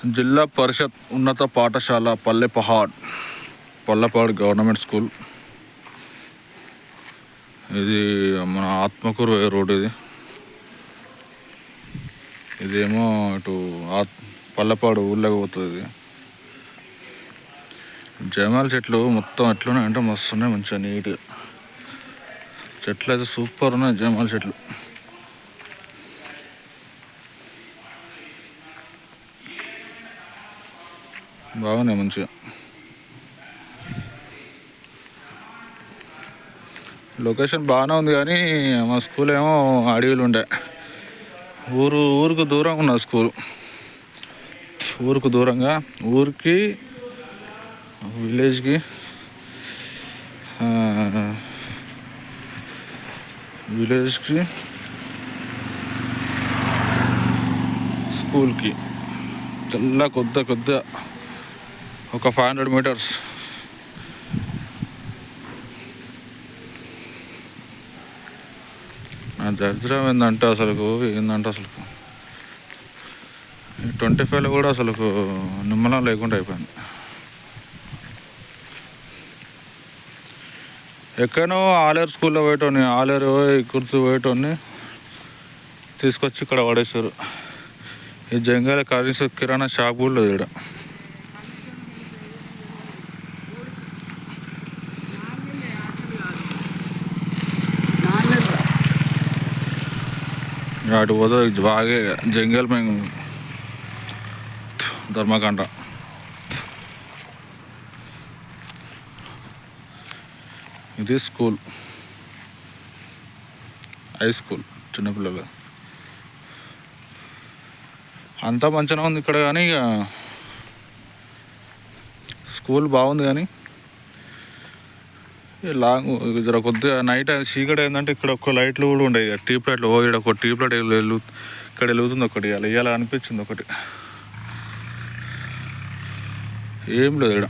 జిల్లా పరిషత్ ఉన్నత పాఠశాల పల్లెపహాడ్ గవర్నమెంట్ స్కూల్. ఇది మన ఆత్మకూరు రోడ్. ఇదేమో ఇటు పల్లెపాడు ఊళ్ళోకి పోతుంది. జమాల చెట్లు మొత్తం ఎట్లున్నాయి అంటే మస్తు ఉన్నాయి, మంచిగా నీట్గా. చెట్లు అయితే సూపర్ ఉన్నాయి, జమాల చెట్లు. బాగున్నాయి మంచిగా. లొకేషన్ బాగానే ఉంది, కానీ మా స్కూల్ ఏమో అడవిలు ఉండే. ఊరుకు దూరంగా ఉన్నది స్కూల్. ఊరుకు దూరంగా, ఊరికి విలేజ్కి స్కూల్కి చాలా కొద్దిగా ఒక 500 మీటర్స్. నా దరిద్రం ఏంటంటే అసలు 25లో కూడా అసలు నిమ్మలం లేకుండా అయిపోయింది. ఎక్కడో ఆలేరు స్కూల్లో పోయేటోని, ఆలేరు కుర్తు పోయేటోని తీసుకొచ్చి ఇక్కడ పడేసారు. ఈ జంగాల కనీసం కిరాణా షాప్ కూడా లేదు ఇక్కడ. అటు పోతే బాగా జంగల్ మేము ధర్మకాండ. ఇది స్కూల్, హై స్కూల్, చిన్నపిల్లలు. అంతా మంచిగా ఉంది ఇక్కడ, కానీ ఇక స్కూల్ బాగుంది. కానీ జర కొద్దిగా నైట్ చీకటి ఏంటంటే ఇక్కడ ఒక్క లైట్లు కూడా ఉండేవి, ట్యూబ్ లైట్లు. ఇక్కడ ఒక ట్యూబ్ లైట్ ఇక్కడ వెలుగుతుంది ఒకటి, అలా ఇవ్వాలి అనిపించింది ఒకటి. ఏం లేదు ఇక్కడ.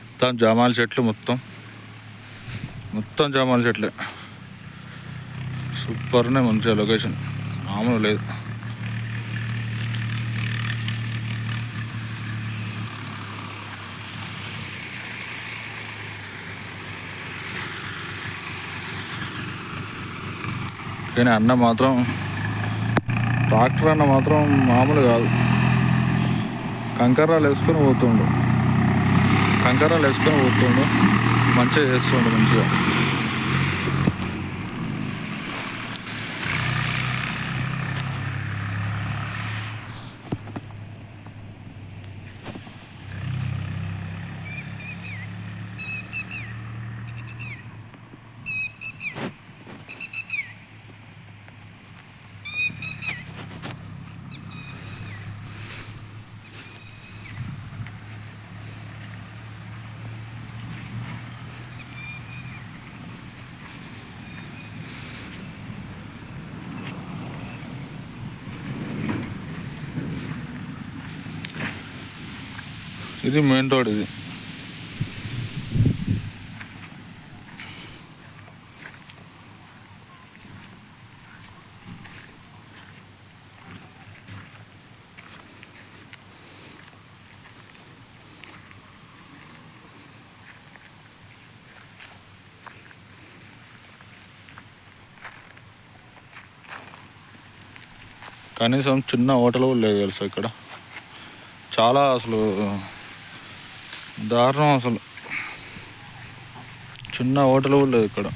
మొత్తం జామాల చెట్లు, మొత్తం జామాల చెట్లే. సూపర్నే, మంచిగా లొకేషన్, మామూలు లేదు. కానీ ట్రాక్టర్ అన్న మాత్రం మామూలు కాదు. కంకర్రాలు వేసుకొని పోతుండు, మంచిగా చేస్తుండు మంచిగా. ఇది మెయిన్ రోడ్. ఇది కనీసం చిన్న హోటల్ కూడా లేదు తెలుసా ఇక్కడ. చాలా అసలు దారుణం, అసలు చిన్న హోటల్ కూడా లేదు ఇక్కడ.